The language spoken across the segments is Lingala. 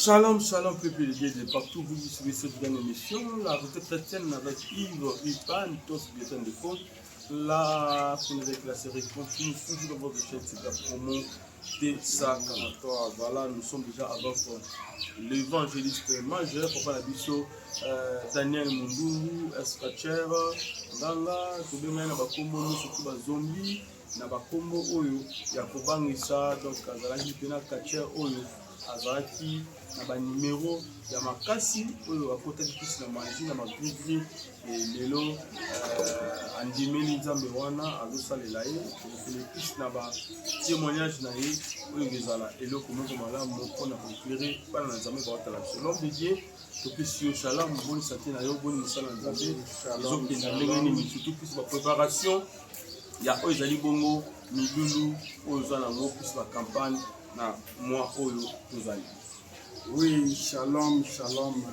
Shalom, shalom, peuple de Dieu de partout, vous suivez cette grande émission, la recette chrétienne avec Yves, Ipan, tous bien de compte. Là, avec la série continue, toujours dans votre chaîne, c'est la promo de sa 43. Voilà, nous sommes déjà avec l'évangéliste majeur, Papa Labisso, Daniel Munduru, Escacher, Nganga, Tobemena Bakombo, surtout Bazombi, Nabakombo Oyo, Yakobangisa, donc Azalaki Pena Kacher Oyo. Azaki na ba numéro ya makasi oyo akotaki plus na magie na magrigri lelo andimeli nzambe wana azosalela ye plus na ba témoignage na ye oyo ezala eloko moko malamu mpona koéclairer bana na nzambe baotala biso l'homme de Dieu topesi yo shalom boni santé na yo boni mosala na nzambe ezokenda ndenge nini surtout plus bapréparation ya oyo ezali bongo milulu oyo oza nango plus bacampagne na moi oyo tozali. Oui, shalom, shalom,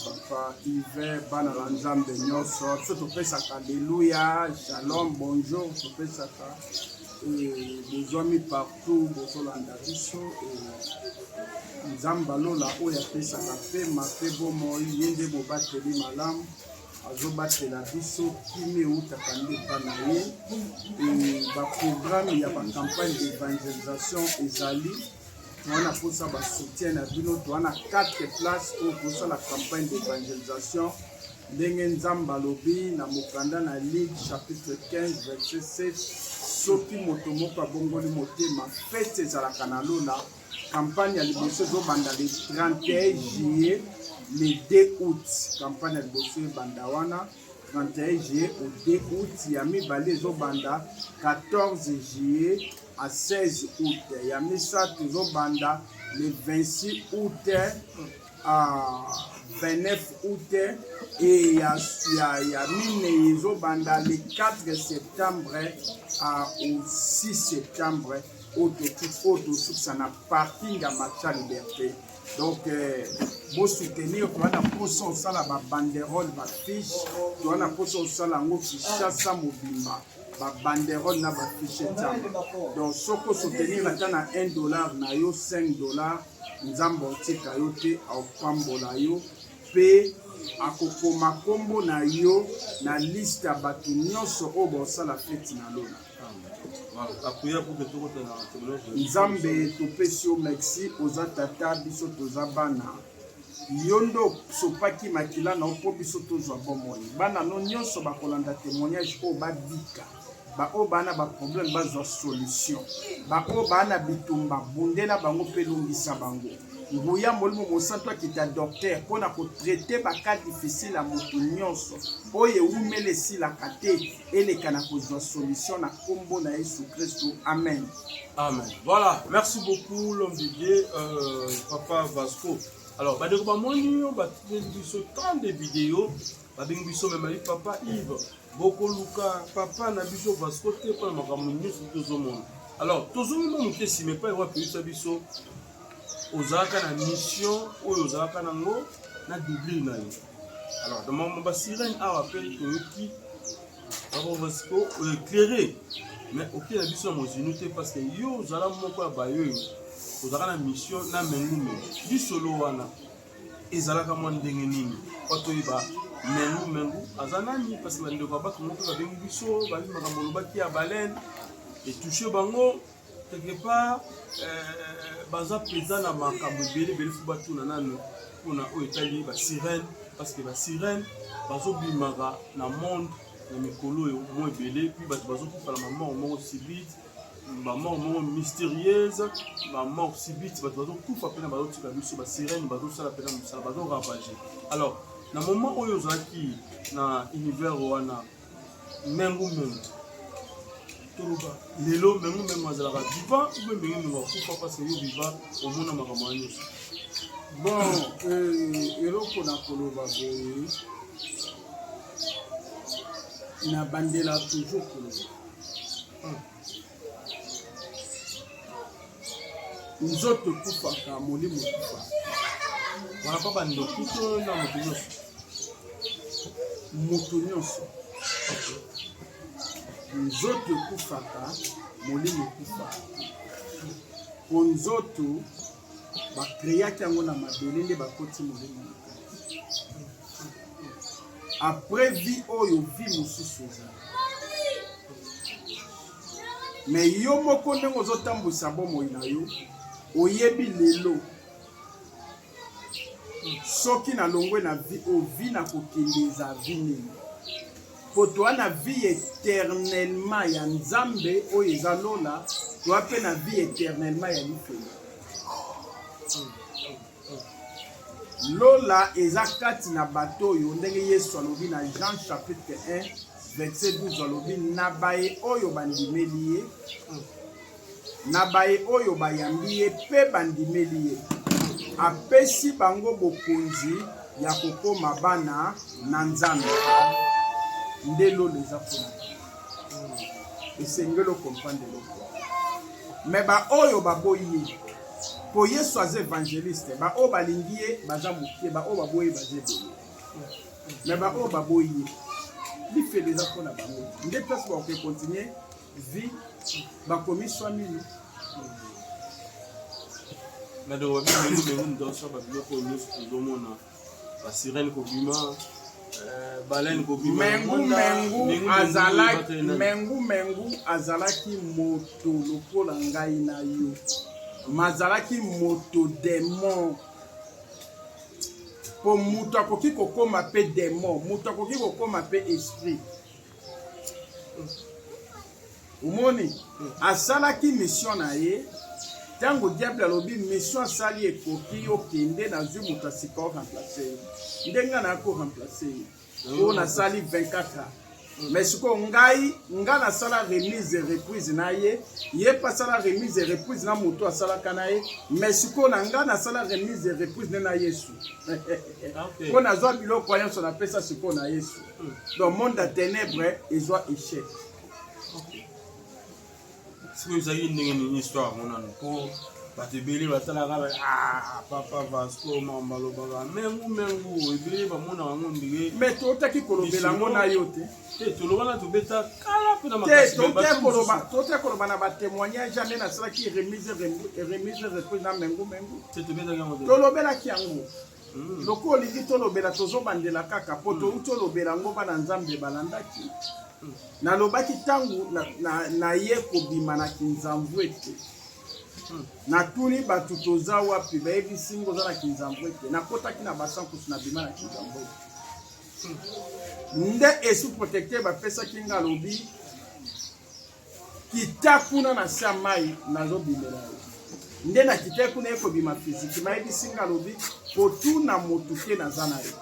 papa Yves, bana la nzambe nyonso, so topesaka alléluia, shalom, bonjour, topesaka bozwami partout, bozolanda biso, nzambe alola oyo apesaka pema pe bomoi, ye nde bobateli malamu, azobatela biso kimi eutaka nde epa na ye, baprogramme ya bacampagne d'évangélisation ezali, toana posa basoutien na bino, toana 4 places oyo tosala campagne d'évangélisation ndenge nzambe alobi na mokanda na Ligue chapitre 15 verset 7, soki moto moko abongoli motema fete ezalaka na lola. Campagne ya liboso ezobanda le 31 juillet le 2 août, campagne ya liboso ebanda wana 31 juillet au 2 août, ya mibale ezobanda 14 juillet à 16 août, ya misato ezobanda le 26 août à 29 août, et ya mine ezobanda le 4 septembre au 6 septembre autosukisa na parking ya Macha Liberté. Donc bo soutenir toana poso osala ba banderole ba fiche, toana poso osala ngo Kinshasa mobimba ba banderole na ba fiche nzambe. Donc soko soutenir ata na $1 na yo $5, nzambe otika yo te aopambola yo pe akokoma kombo na yo na liste ya bato nyonso oyo bosala feti na lona. Nzambe topesi yo merci, oza tata biso toza bana yondo sopaki makila na opo biso tozwa bomoi bana no nyonso bakolanda témoignage oyo babika baoyo bana baproblème bazwa solution, baoyo bana bitumba bundela bango mpe longisa bango nguya molimo mosantu akita docteur mpona kotraite baka difficile ya moto nyonso oyo ewumeli esilaka te eleka na kozwa solution na kombo na Yesu Kristo. Amen. Amen. Voilà, merci beaucoup l'homme de Dieu, Papa Vasco. Alors, badeko bamoni yo babengi biso tant de vidéos, babengi biso même Papa Yves, boko luka papa na biso Vasco te mpona makambo nyonso tozomona. Alors, tozomona mokesi mais pas ewa peyisa biso ozalaka na mission oyo ozalaka nango na doublure na yo. Alors dans ma sirène awa pe toyoki Papa Vasco éclairé mais ok na biso na mozinu te parce que yo ozala moko ya bayo ozalaka na mission na mengume bisolo wana ezalaka mwa ndenge nini bato oyeba mengu aza nani parce que bandeko bato moko babengi biso bali makambo olobaki ya baleine etouche bango quelque part baza présent na makambo ebele fu batuna nano mpona oyo etali basirène parce que basirène bazobimaka na monde na mikolo oyo mo ebele puis bato bazokufa na bamort moko subite, bamort moko mystérieuse, bamort subite, bato bazokufa mpena bazotika biso basirène bazosala mpena mosala bazoravage. Alors na moment oyo ozalaki na univers wana mengu toloba lelo mengu azalaka vivant ou bien mengu akufa parce que yo vivant omona makambo ya nyonso. Bon, eloko na koloba boye na bandela toujours koloba nzoto ekufaka, molimo ekufaka, wana pa bandoki to na moto nyonso nzoto ekufaka, molimo ekufaka. Po nzoto bakreaki yango na mabele nde bakoti molimo na kati. Après vie oyo vie mosusu eza. Mais yo moko ndenge ozotambwisa bomoi na yo oyebi lelo soki nalongwe na vie ovi na kokende eza vie nini po toa na vie éternellement ya nzambe oyo eza lola toa mpe na vie éternellement ya lifelo. Lola eza kati na bato oyo ndenge Yesu alobi na Jean chapitre 1 verset 12 alobi na baye oyo bandimeli ye na baye oyo bayambi ye mpe bandimeli ye apesi bango bokonzi ya kokoma bana na Nzambe. Nde lola eza mpona esengeli okomprendre loko. Me ba oyo baboyi ye po Yesu aza évangéliste ba oyo balingi ye baza mokie ba oyo baboyi baza ebele. Me ba oyo baboyi ye lifelo eza mpona bango nde place bakoki continue vie bakomi swamini. Mais de revenir dans ça, parce que nous avons la sirène kobima, baleine kobima. Mengu azalaki moto lokola ngai na yo. Mazalaki moto démon. Po muto akoki kokoma pe démon, muto akoki kokoma pe esprit. Umoni asalaki mission na ye. Tango diable alobi mission sali ekoki okende na zwi moto asika o remplacer ndenga na ko remplacer o na sali 24 ans. Mais siko ngai na sala remise et reprise na ye pa sala remise et reprise na moto asala kana ye mais siko na sala remise et reprise na Yesu. Ko na zo biloko kwa nyonso na pesa siko na Yesu. Donc monde de ténèbres ezwa échec. Si vous avez une histoire, on a pour batebeli batalaka papa Vasco mambaloba mengu ebele ba mona wango mbige mais totaki kolobela ngo na yo te tolobana tobeta kala pe na makasi tokoloba na ba témoignage jamais na sala ki remise reprise na mengu tobeta yango tolobelaki yango loko olingi tolobela tozobandela kaka po tolobela ngo bana Nzambe balandaki. Nalobaki tangu na ye kobima na kinzamvu ete na tuni batu toza wapi bayebi singo za na kinzamvu ete nakotaki na basankusu na bima na kinzamvu ete nde esu protecteur bapesaki nga lobi kita kuna na sa mai nazobimela yo nde na kita kuna ye kobima fiziki bayebi singa lobi potuna motu te naza na yo.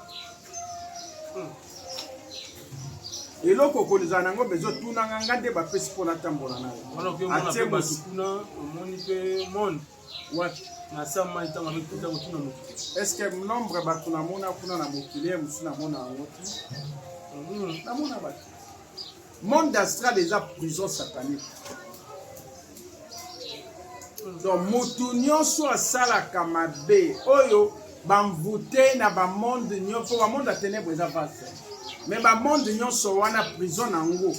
Eloko koleza nango bezo tuna nganga nde bapesi pona tambola na yo. Atie basukuna omoni pe monde. What? Na sama itanga mikuta kutuna mutu. Est-ce que nombre batu na mona kuna na mokilier musu na mona ngoti? Na mona batu. Monde astral déjà prison satanique. Donc mutu nyonso asalaka mabe oyo bamvute na ba monde nyonso ba monde a ténèbres eza vaste. Mais ba monde nyonso wana prison nango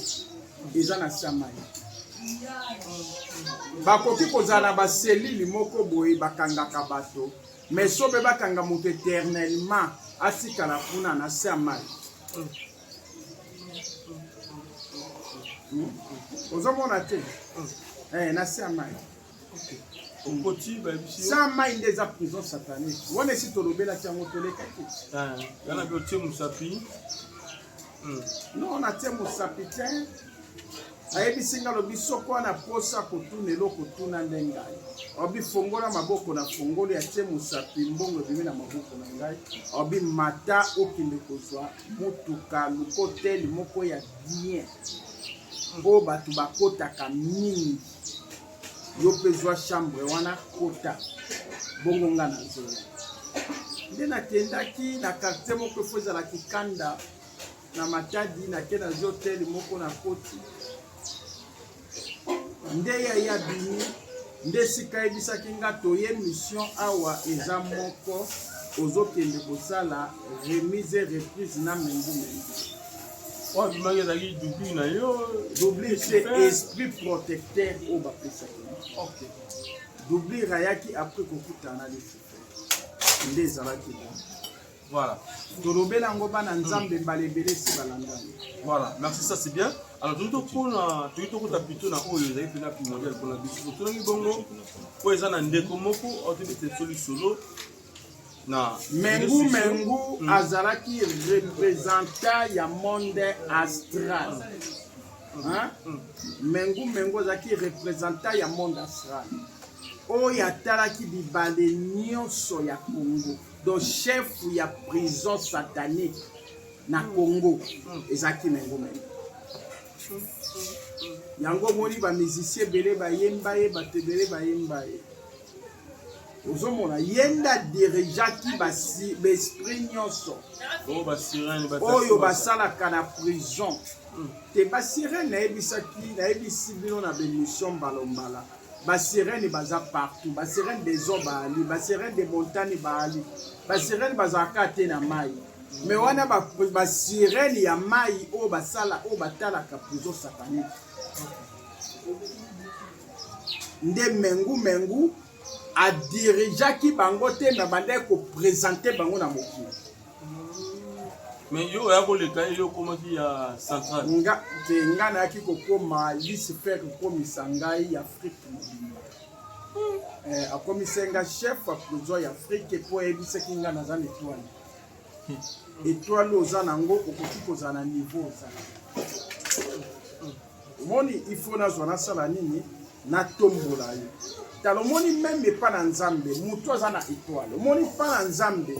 eza na samai. Bakoki kozala ba selili moko boye bakangaka bato mais sobe bakanga moto éternellement asikala kuna na samai. Ozomona te na samai. Okoti ba bisi samai ndeza prison satanique. Wana si tolobela tiango tolekaki. Yana bi otie musapi. Non, on a été moussapité. Ayebi singa lobi soko na posa kotuna eloko tuna ndengai. Obi fongola maboko na fongoli ya tie musapi mbongo bimi na maboko na ngai. Obi mata okinde kozwa mutuka lukoteli moko ya bien. O batu bakotaka mingi. Yo pezwa chambre wana kota. Bongo nga na zoya. Nde na kendaki na quartier moko foza la kikanda. Na matadi na kena hotel moko na koti nde ya bini nde sika ebisaki nga toye mission awa eza moko ozokende kosala remise reprise na mengu wa bimage ezali dubli na yo dubli c'est esprit protecteur o bapesaki. Ok doublure ayaki après kokutana Lucifer nde ezalaki bon. Voilà. Tolobela ngo bana nzambe balebele si balandani. Voilà, merci, ça c'est bien. Alors, tout le temps, plutôt na oyo ezali pena primordial pour la biso. Tout le monde bongo, po ezana ndeko moko, autre soli solo. Na Mengu azalaki représentant ya monde astral. Hein? Mengu azalaki représentant ya monde astral. Oyo atalaki bibale nyonso ya Congo. Donc chef ya prison satanique na Congo ezaki Mengu. Yango moni ba musicien belé ba yemba ye batebele ba yemba ye. Ozomona yenda dirigaki ba esprit nyonso. Oyo basalaka na prison. Te ba sirène na ebisi bino na bémission balombala. Ba sirène baza partout, ba sirène des eaux baali, ba sirène des montagnes baali, ba sirène bazaka te na mai. Mais wana ba sirène ya mai o basala o batala ka prison satanique. Nde Mengu a dirijaki bango te na bande ko présenter bango na mokili. Mais yo ya koleka yo komaki ya central. Nga na ki kokoma Lucifer komisa ngai Afrique mobimba. Akomisa nga chef a prison ya Afrique po ebise ki nga naza étoile. Étoile oza nango okoki kozala na niveau oza. Moni il faut na zona sala nini na tombola yo. Talomoni même pas na nzambe, mutu aza na étoile. Moni pas na nzambe.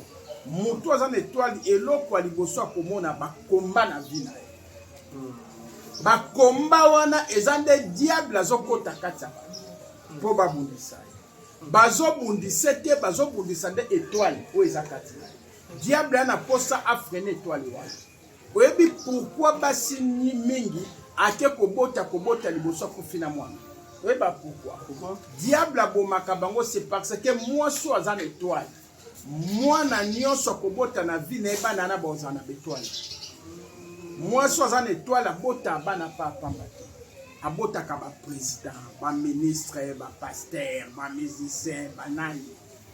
Mutu aza na étoile eloko aliboso akomona bakomba na vie na ye. Bakomba wana eza nde diable azokota kati ya bato po babundisa ye. Bazobundisa te bazobundisa nde étoile oyo eza kati na ye. Diable ana posa afrene étoile wana. Oyebi pourquoi basi mingi ake kobota liboso akofina mwana. Oyeba pourquoi? Diable abomaka bango c'est parce que moi so aza na étoile. Mwana nyonso kobota na vie na ebana na boza na étoile. Moi so aza na étoile abota bana pa pamba. Abota ka ba président, ba ministre, ba pasteur, ba musicien, ba nani.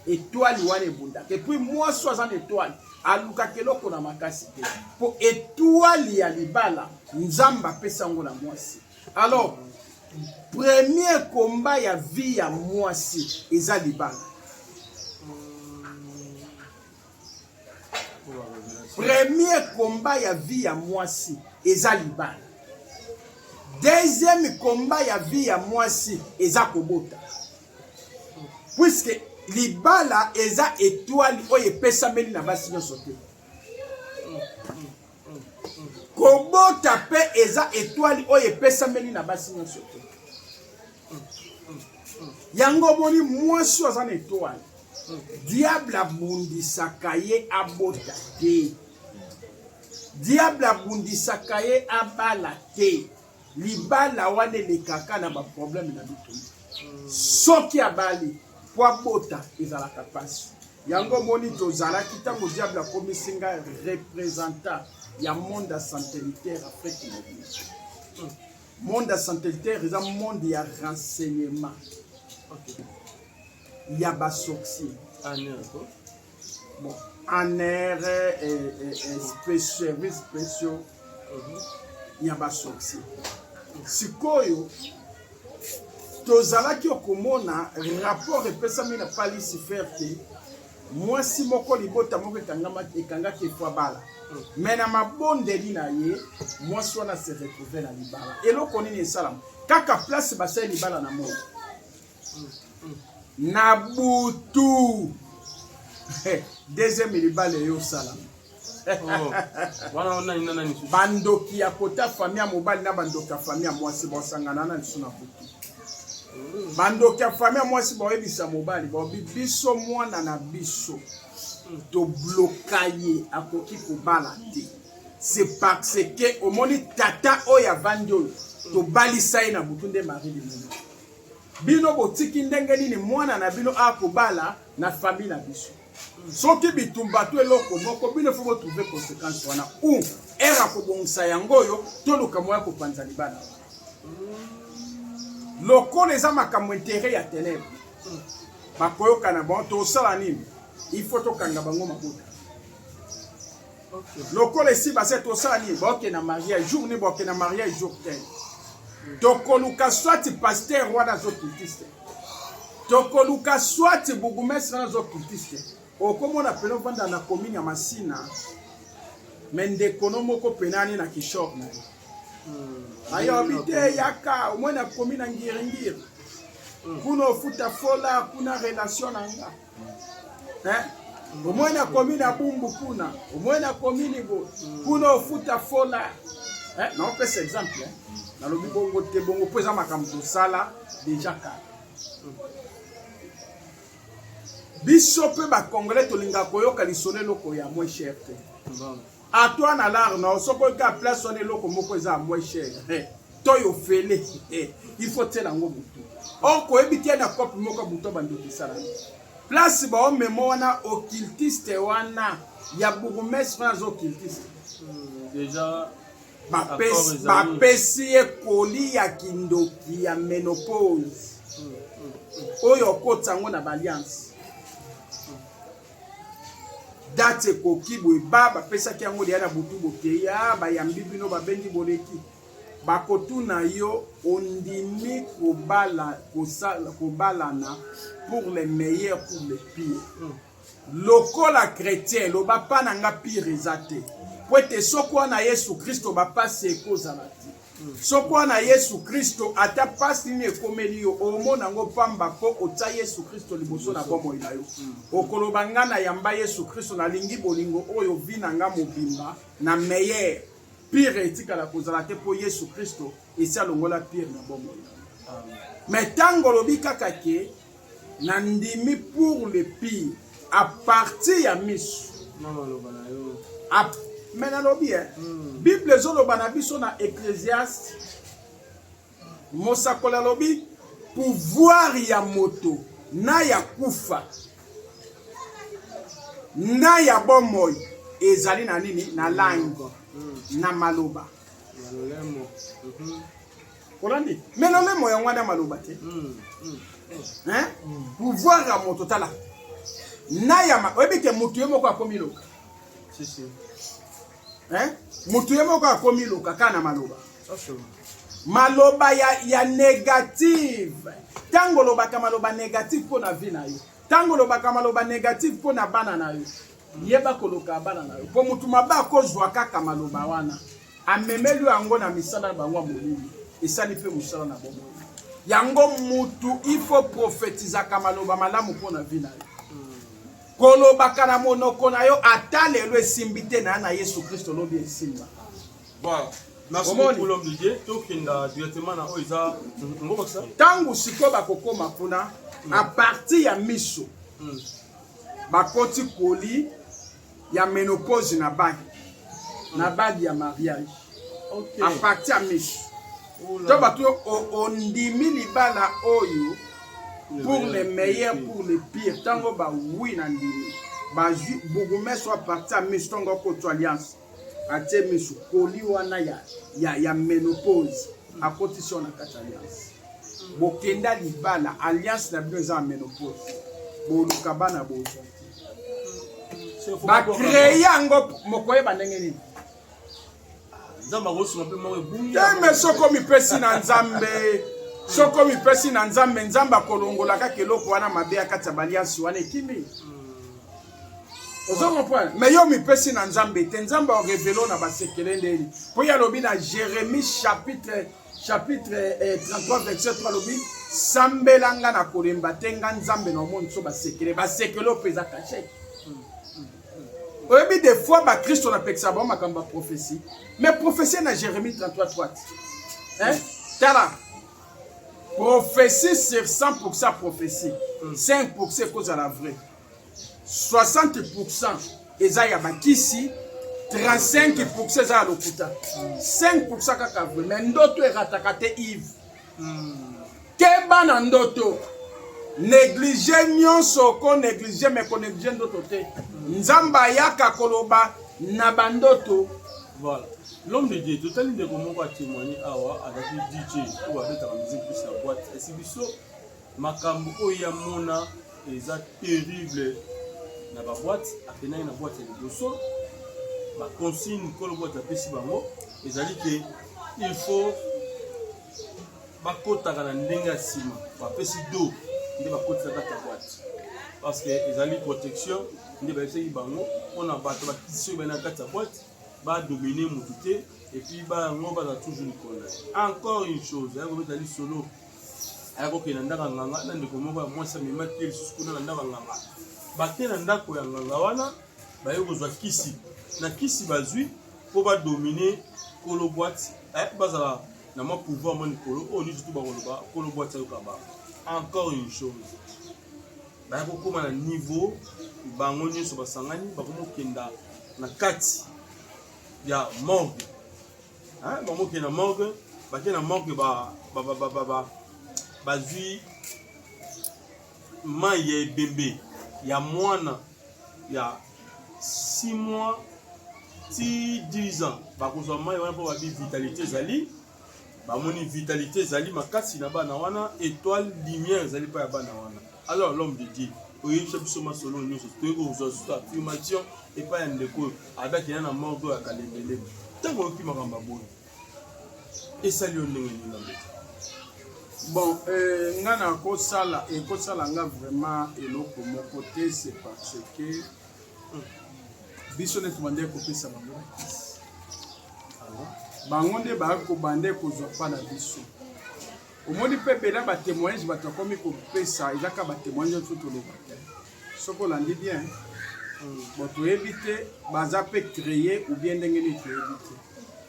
Étoile wana ebunda. Et puis moi so aza na étoile, aluka keloko na makasi te. Po étoile ya libala, nzamba pesa ngo na mwasi. Alors, premier combat ya vie ya mwasi eza libala. Premier combat ya vie ya mwasi eza libala. Deuxième combat ya vie ya mwasi eza kobota. Puisque libala eza étoile oyo epesameli na basi nyonso te. Kobota pe eza étoile oyo epesameli na basi nyonso te. Yango moni mwasi aza na étoile. Diable abundisaka ye abota te. Diable abundisaka ye abala te. Libala wane lekaka na ba problème na bitu. Soki abali po abota ezalaka pasi. Yango moni tozalaki tango diable akomisinga représentant ya monde satellitaire Afrique mobile. Monde satellitaire eza monde ya renseignement. Okay. Il y a des sorciers. Bon, en air et services spéciaux, il y a des sorciers. Si koyo, tozala ki okomona rapport epesami na pa Lucifer te, moi si moko libota moko ekanga ki fois bala. Mais na mabondeli na ye, moi so na se retrouver na libala. Eloko nini esalam? Kaka place basai libala na mo. Nabutu deuxième libala yo salam. Bandoki ya kota famille mobali na bandoki ya famille mwasi bosangana na nsuna butu. Bandoki ya famille mwasi boyebisa mobali biso mwana na biso to blokaye akoki kobala te. C'est parce que omoni tata oya vandio to balisaye na butu nde mari limuno. Bino botiki ndenge nini mwana na bino akobala na famille na biso. Soki bitumba to eloko moko bino faut trouver conséquence wana ou era ko bongisa yango yo to lukamwa ko panza libana. Loko les ama comme intérêt ya ténèbres. bakoyoka na bango tosala nini il faut tokanga bango mabuta lokola esi base tosala nini baoke na mariage jour ni baoke na mariage jour te tokoluka soit pasteur wana azokultiste tokoluka soit bourgmestre wana azokultiste okomona pene ovanda na commune ya Masina me ndekono moko penani na kishop na ye ayobi te yaka omwe na commune na ngiringiri kuna ofuta fola kuna relation na nga omwe na commune na Bumbu kuna omwe na commune bo kuna ofuta fola na opesa exemple nalobi bongo te bongo po eza makambo tosala deja kaka biso mpe bakongole tolinga koyoka lisolo eloko ya moins cher te atoi na lar na soko oyoka place wana eloko moko eza ya moins cher toyo fele il faut tela yango butu okoyebi te na kope moko butu bandokisala place baomemo wana occultiste wana ya bourgmestre wana aza occultiste déjà bapesi ekoli ya kindoki ya ménopause oyo okota yango na baalliance date ekoki boye bapesaki yango deya na butu bokeya bayambi bino babengi boleki bakotuna yo ondimi kobalana pour le meilleur pour le pire lokola chrétien loba pa na nga pire eza te po ete soko wana Yesu Kristo bapasi ekozala te soko wana Yesu Kristo ata pasi nini ekomeli yo omona yango pamba mpo otya Yesu Kristo liboso na bomoi na yo okoloba nga na yamba Yesu Kristo nalingi bolingo oyo vi na nga mobimba na meilleur pire etikala kozala te mpo Yesu Kristo esi alongola pire na bomoi na yo me ntango olobi kaka ke na ndimi pour le pire à partir ya miso mais nalobi Bible ezoloba na biso na Ecclésiaste mosakola lobi pouvoir ya moto na ya kufa na ya bomoi ezali na nini na langue na maloba kolandi mais lolemo yango wana maloba te pouvoir ya moto tala na ya oyebi ke moto ye moko akomi loka mutu ye moko akomi loka kana maloba maloba ya négative tango lobaka maloba négative po na vie na yo tango lobaka maloba négative po na bana na yo yeba koloka bana na yo po mutu maba kozwa kaka maloba wana amemeli yango na misala bango molimi esali pe musala na bomo yango mutu il faut prophétiser maloba malamu po na vie na yo kolobaka na monoko na yo ata lelo esimbi te na Yesu Kristo lobi esimba. Voilà. Merci beaucoup l'homme de Dieu. Tokinda directement na oiza ngoko ça. Tangu siko bakokoma kuna a partir ya miso. Bakoti koli ya ménopause na bagi. Na bagi ya mariage. OK. A partir ya miso. To batu ondimi libala oyo pour les meilleurs, pour les pires. Tango ba oui nandimi. Ba bourgmestre soit parti à Miss Tango Koto Alliance. Ate Miss Koli wana ya ménopause. A cotition na kata alliance. Bokenda libala alliance na bino za ménopause. Boluka bana bozo. Ba créer yango mokoye bandenge nini. Nzamba rosu mpe mo ebunga. Teme soko mipesi na nzambe. Soko mipesi na nzambe nzamba kolongola kaka eloko wana mabe akati ya baliansi wana ekimi ozongo point mais yo mipesi na nzambe te nzamba o revelo na basekele ndeli po ya lobi na Jérémie chapitre 33 verset 3 lobi sambelanga na kolemba tenga nzambe na monde so basekele opeza caché oyebi des fois ba Kristo na pekisa ba makamba prophétie mais prophétie na Jérémie 33 tala prophétie sur 100% prophétie. 5% cause à la vraie. 60% eza ya bakisi. 35% eza ya lokuta. 5% kaka vrai. Mais ndoto erataka te Yves. Keba na ndoto. Négliger nyonso ko négliger mais ko négliger ndoto te. Nzamba yaka koloba na bandoto. Voilà. L'homme de Dieu, tout à l'heure, comment on va témoigner à DJ ou à la musique plus la boîte. Et si biso makambo oya mona eza terrible na ba boîte akenai na boîte ya liboso ba consigne kolo boîte apesi bango ezali ke il faut bakotaka na ndenge ya nsima bapesi do nde bakotisa kati ya boîte parce que ezali protection nde bayebisaki bango mpona bato bakisi soki bana kati ya boîte badomine motu te epuis bango baza toujours likolo. Encore une chose ayakobeta lisolo ayakokende na ndako ya nganga na ndeko moko ya mwasi amemaki ye lisusu kuna na ndako ya nganga bake na ndako ya nganga wana baye kozwa kisi na kisi bazwi mpo badomine kolo boîte bazala na mwa pouvoir mwa likolo oyo nyonso tu bakoloba kolo boîte ayoka bango. Encore une chose baya kokóma na niveau bango nyonso basangani bakomokenda na kati ya morgue bamokende na morgue bake na morgue bazwi mai ya ebembe ya mwana ya 6 mois ti 10 ans bakozwa mai wana mpo babi vitalité ezali bamoni vitalité ezali makasi na bana wana étoile lumière ezali mpa ya bana wana. Alors l'homme de Dieu oyebisa biso masolo nyonso toyei kozwa susu affirmation epai ya ndeko oyo abakena na morgue oyo ya kalembele ntango oyoki makambo ya boye esali yo ndenge nini na mbete. Bon, nga na ekosala nga vraiment eloko moko te, c'est parce que biso neti bande kopesa bango bakisi bango nde bakobande kozwa mpa na biso. Omoni mpe bela batémoignage bato akomi kopesa ezaka batémoignage nyonso toloba te soki olandi bien bo toyebi te baza mpe créé ou bien ndenge nini toyebi te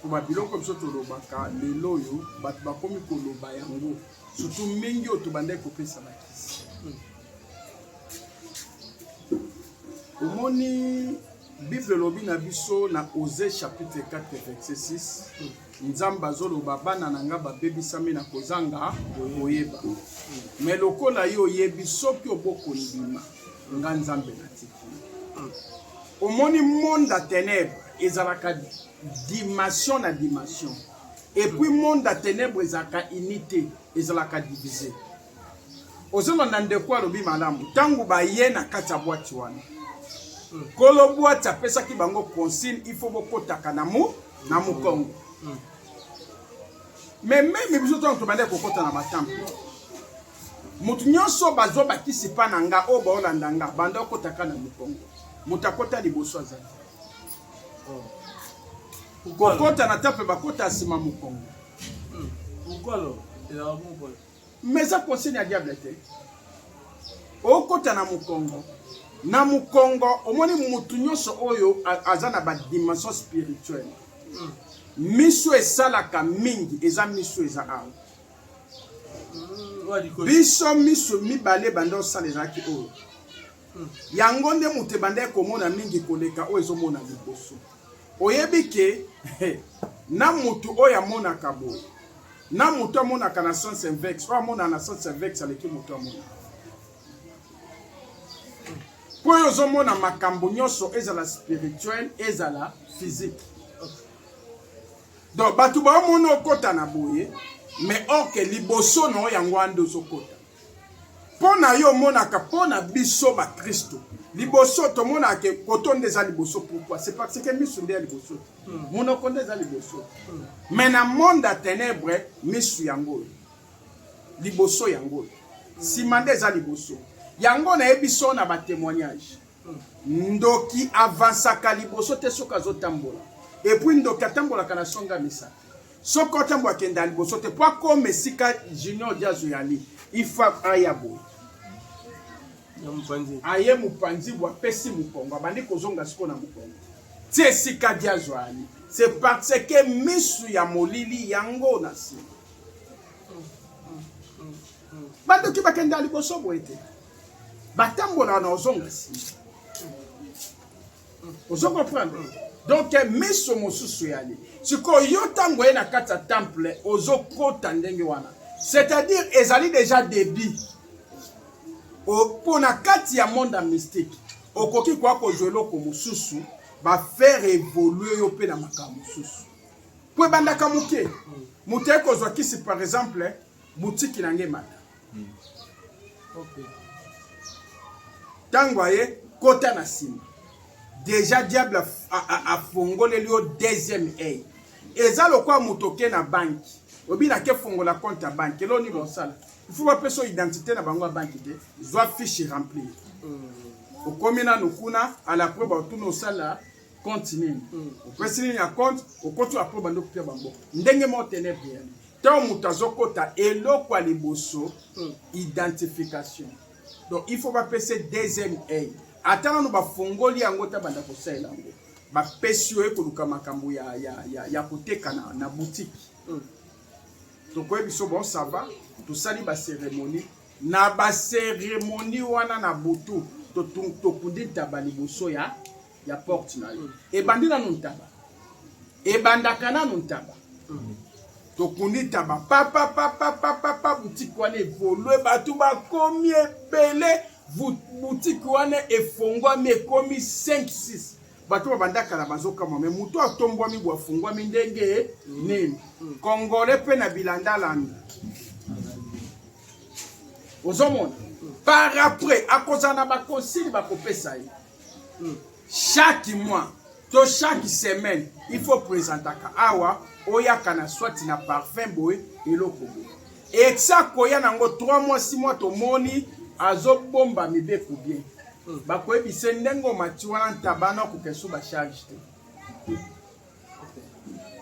po babiloko biso tolobaka lelo oyo bato bakomi koloba yango surtout mingi oyo tobande kopesa bakisi. Omoni Bible lobi na biso na Osée chapitre 4 verset 6 Nzambe azoloba bana na nga babebisami na kozanga koyeba mais lokola yo oyebi soki obokoli bima nga Nzambe natiki. Omoni monde à ténèbres ezalaka dimension na dimension et puis monde à ténèbres ezalaka unité ezalaka divisé. Ozolanda ndeko alobi malamu tangu baye na kati ya bwati wana kolo boîte apesaki bango consigne il faut bokotaka na mukongo. Mais même biso to tobande kokota na batample mutu nyonso bazo bakisi pa na nga o baolanda nga banda okotaka na mukongo mutakota liboso azali kokota na temple bakota asima mukongo. Mais ça consigne à diable te okota na mukongo na mukongo omoni mutu nyonso oyo azana ba dimension spirituelle miso esalaka mingi eza miso eza awa biso miso mibale banda osala ezalaki oyo yango nde mutu ebanda ekomona mingi koleka oyo ezomona liboso. Oyebi ke na mutu oyo amonaka boye na mutu amonaka na sens inverse oyo amona na sens inverse aleki mutu amona po oyo ozomona makambo nyonso ezala spirituel ezala physique. Donc bato baomona okota na boye mais orke liboso na oyo yango ande ozokota mpo na yo omonaka mpo na biso bakristo liboso tomonaka ke koto nde eza liboso. Pourquoi? C'est parce que miso nde ya liboso monoko nde eza liboso mais na monde ya ténèbre miso yango oyo liboso yango oyo nsima nde eza liboso yango nayebi so na batémoignage ndoki avansaka liboso te soki azotambola et puis ndoki atambolaka na songa misato soki otambola akenda liboso te po akoma esika junior diazo yali ifa aya boye aye mopanzi bo apesi mokongo abandi kozonga siko na mokongo ti esika diazo yali. C'est parce que misu ya molili yango na nsima bandoki bakenda liboso boye te batambola na ozonga nsima ozo comprendre. Donc miso mosusu yali siko yo tango ye na kati ya temple ozokota ndenge wana c'est-à-dire ezali déjà débit pona kati ya monde mystique okoki kwa kozwa eloko mosusu bafaire évoluer yo mpe na makambo mosusu po ebandaka moke moto ekozwa kisi par exemple boutique na nge mata Ok. Tango aye kota na sima. Déjà diable a fongolé lui au deuxième œil. Eza lokwa mutoke na banki. Obi na ke fongola compte à banque. Elo ni bon sala. Il faut pas son identité na bango banque te. Doit fiche remplir. Au komina nukuna à la preuve tout no sala continue. Au question ya compte, au compte à preuve bando pia bango. Ndenge mo tener bien. Tant mutazo kota elo kwa liboso identification. Donc il faut pas passer deuxième œil. Attends nous ba fongoli yango ta banda ko sala yango. Ba pesio e ko luka makambo ya koteka na boutique. Donc ouais biso bon ça va. To sali ba cérémonie na ba cérémonie wana na butu to kundi tabali boso ya porte na yo. E bandina nuntaba. E bandaka na nuntaba. To kundi taba papa boutique wana évolue batu ba komi epele boutique wana efongwa me komi 5 6 batu ba bandaka na bazoka mo me muto atombwa mi bwa fongwa mi ndenge nini Congolais pe na bilanda landa ozomona par après à cause na ba consigne ba kopesa yi chaque mois to chaque semaine il faut présenter ka awa oyaka na soit na parfum boy eloko boy et ça koya nango 3 mois 6 mois to moni azo bomba mibeko bien ba koyebise ndengo mati wana ntabana ko keso ba charge te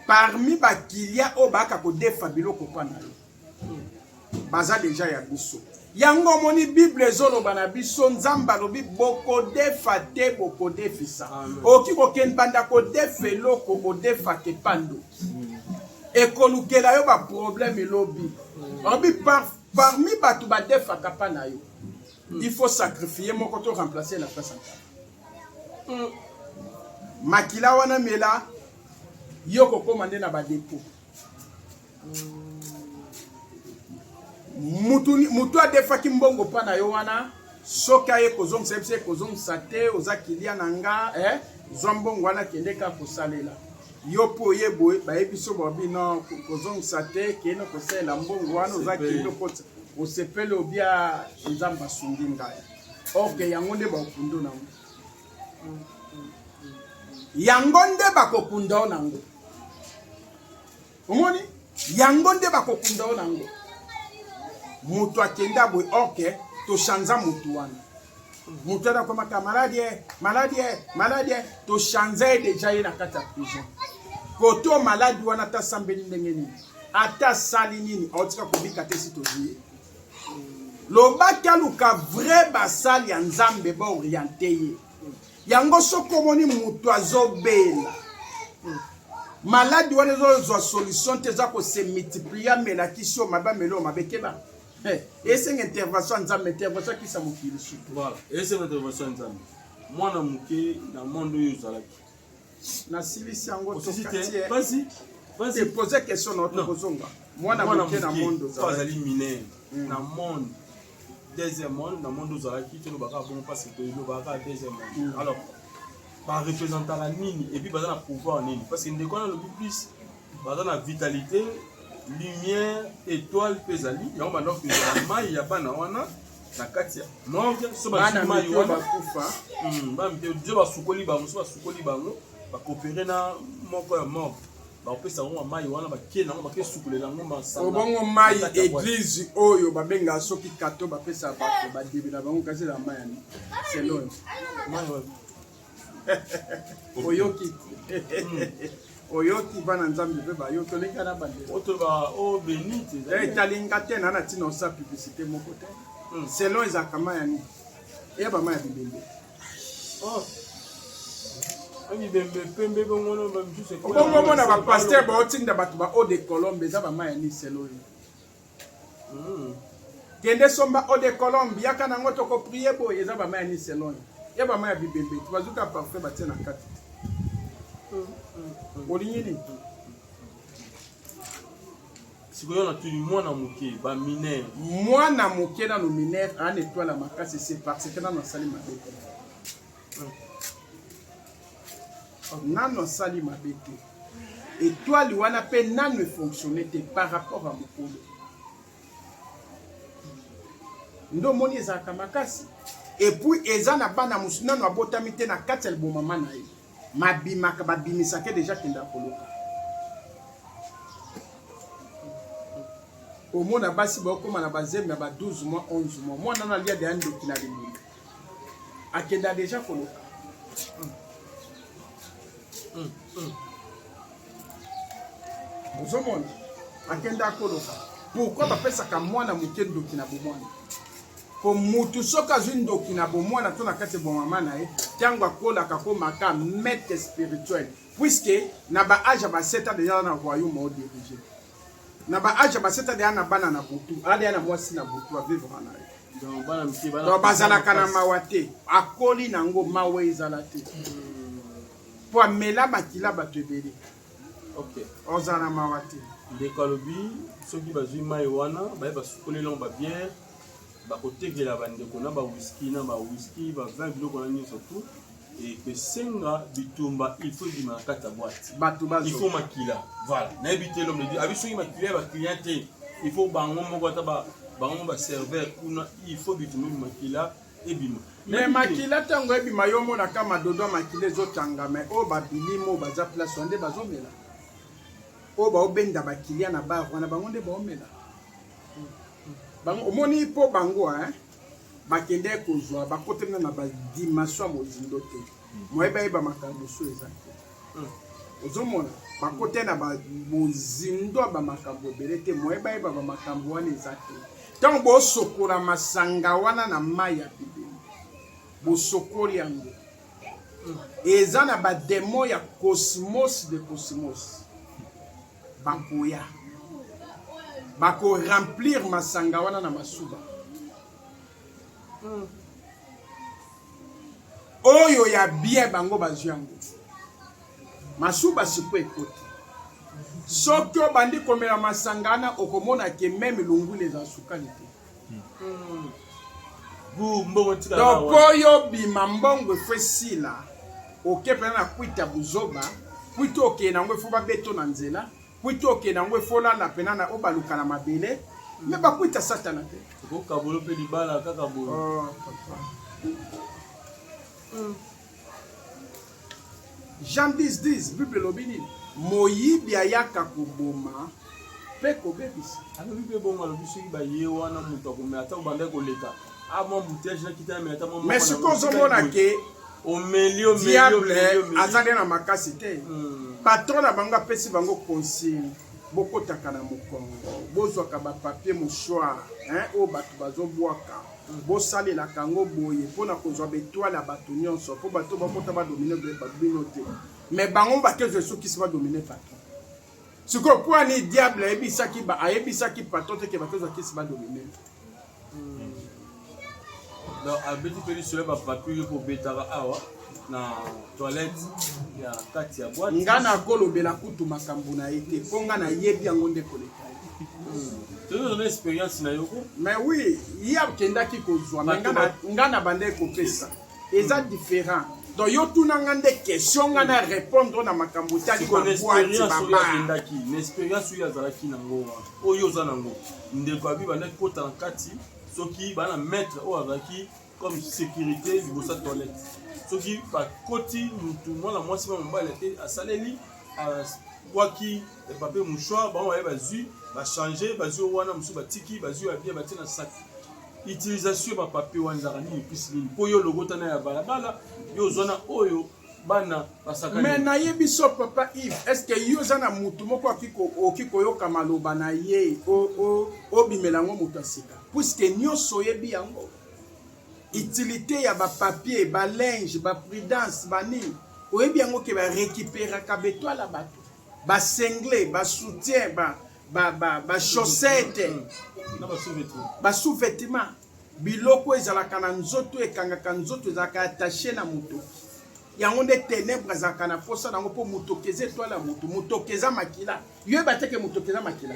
parmi ba kilia o baka ko defa biloko pana baza déjà ya biso yango moni bible zolo bana biso nzamba lobi boko defa te boko defisa oki ko ken banda ko defelo ko defa ke pando e ko lukela yo ba problème lobi obi parmi batu ba defa kapana yo il faut sacrifier mon côté remplacer la place en cas makila wana mela yoko komande na ba dépôt mutu adefaki mbongo pana yo wana soka ye kozong sepse kozong sate ozakilia nanga zwa mbongo wana kende ka kosalela yo po ye boy ba ebiso bobi non kozong sate keno kosela mbongo wana ozakilo kota osepele obia nzamba sungi ngaya ok yango nde bakundo nango yango nde bakokunda nango omoni yango nde bakokunda nango mutu akenda boy ok to chanza mutu wana mutu ana koma ka maladie to chanza déjà ye na kata prison koto maladi wana ta sambeli ndenge nini ata sali nini otika kobika te si tozie lobaka luka vrai basali ya nzambe ba orienté ye yango soko moni mutu azobela maladi wana zo solution te za ko se multiplier melakisio maba melo mabekeba et c'est une intervention nzambe intervention qui sa mokili su voilà et c'est une intervention nzambe mwana muke na monde yozalaki na silisi yango to quartier vas-y poser question na autre kozonga mwana muke na monde ozalaki mineur na monde deuxième monde na monde ozalaki te lobaka bon parce que lobaka deuxième monde alors par représentant la nini et puis baza na pouvoir nini parce que ndeko na lobi plus baza na vitalité lumière étoile pesali yango bando pesa mai ya bana wana na kati ya morgue so ba mai wana kufa ba mte dio ba sukoli bango so ba sukoli bango ba coopérer na moko ya morgue ba pesa ngo mai wana ba kena ngo ba ke sukolela ngo masanga obongo mai église oyo ba benga soki kato ba pesa ba ba dibina bango kasi la mai ani c'est long mai oyoki oyoki bana nzambe pe ba yo to linga na bande oto ba o benite talinga te na tina osa publicité moko te selon ezakama ya ni e ba ma ya bibembe ami bembe pembe bongono ba mjuse ko bongo mona ba pasteur ba otinda batu ba o de Colombe za ba ma ya ni selon kende somba o de Colombe yaka na ngoto ko prier bo eza ba ma ya ni selon e ba ma ya bibembe tu bazuka parfait ba tina kati Olingini sikoyo na tuli mwana muke ba mineur mwana muke na no mineur an étoile makasi c'est parce que na sali mabete nano sali mabete étoile wana pe nano fonctionner par rapport à mokolo ndo moni ezalaka makasi et puis eza na bana mosusu nano abotami te na kati ya liboma mama na ye mabimaka babimisaka deja kenda koluka omona basi baokóma na bazemi ya ba 12 mois 11 mois mwana na lia deya ndoki na limbunga akenda deja koluka ozomona akenda koluka pourquoi bapesaka mwana moke ndoki na bomwana po mutu soki azwi ndoki na bomwana to na kati ya bomama na ye ntango akolaka komaka maître spirituel puisque na baage ya baseta deja na royaume odirige na baage ya baseta deya na bana na butu adeya na mwasi na butu avivre na ye donc bazalaka na mawa te akoli nango mawa ezala te po amela makila bato ebele ozala na mawa te ndeko alobi soki bazwi mai wana baye basukolelongo babiere bakotekela bandeko na bawhiski na bawhiski ba20 biloko na nyonso tu epesenga bitumba il faut ebima na kati ya boite il faut makila voilà nayebi te l'homme de Dieu abi soki makila ya baclient te il faut bango moko ata bango baserveur kuna il faut bitumba makila ebima mais makila ntango ebima yo omonaka madodo ya makila ezotanga mai oyo babilimi oyo baza place wana nde bazomela oyo baobenda bakilia na bar wana bango nde baomela bango omoni mpo bango bakende kozwa bakotemena na badimension ya mozindo te moyeba makambo so eza te ozomona bakote na mozindo ya bamakambo ebele te moyeba bamakambo wana eza te ntango bosokola masanga wana na mai ya bibeli bosokoli yango eza na bademo ya cosmos de cosmos bakoya bako remplir masanga wana na masuba oyo ya bien bango bazwi yango masuba siko ekoti soki obandi komela masanga wana okomona ke meme lungulu eza sukali te donc oyo bima mbongo efo esila oke pena na kwita buzoba kwita okende yango efo babeto na nzela kwita okende yango efo olala pena na obaluka na mabele me bakwita satana te okabolo mpe libala kaka boye Jean 10 Bible elobi nini moyibi ayaka koboma mpe kobebisa alobi mpe bongo alobi soki baye wana moto akomela ata obanda koleka amwa bouteille na kita mela ata mwa mais sikoyo ozomona ke diable aza nde na makasi te patron na bango apesi bango consigne bokotaka na mokongo bozwaka bapapier mouchoir oyo bato bazobwaka bosalelaka yango boye mpona kozwa betwale ya bato nyonso mpo bato bakota badomine bino te mais bango bakezwa esukisi badomine patron sikoyo mpo ani diable ayebisaki patron te ke bakezwa kisi badomine donc abeti mpe lisolo bapapier kobetaka awa na toilette ya kati ya boîte nga nakolobela kutu makambo na ye te mpo nga nayebi yango nde koleka tozozana expérience na yoko mais oui ye akendaki kozwa nga na bande kopesa eza différent donc yo tuna nga nde question nga na répondre na makambo tali baboîte na expérience oyo azalaki nango oyo oza nango ndeko abi bandaki kota na kati soki bana maître oyo azalaki comme sécurité liboso ya toilette soki bakoti mutu mwana mwasi ba mobali te asaleli abwaki papier mouchoir bango baye bazwi bachange bazwi wana mosusu batiki bazwi ya bien batie na sac utilisation ya bapapier wana ezalaka nini episi nini mpo yo logotana ya balabala yo ozwana oyo bana basaka mais nayebi so papa Yves est-ce que yo oza na mutu moko oki koyoka maloba na ye obimela yango moto asika puisque nyonso oyebi yango utilité ya bapapier balinge baprudence banini oyebi yango ke barécupéraka betwala bato basengle basoutien bachaussette basous-vêtement biloko ezalaka na nzoto ekangaka nzoto ezalaka attaché na moto yango nde ténèbre ezalaka na posa nango mpo motoke eza etwala ya moto motoke eza makila yoyeba teke motoke eza makila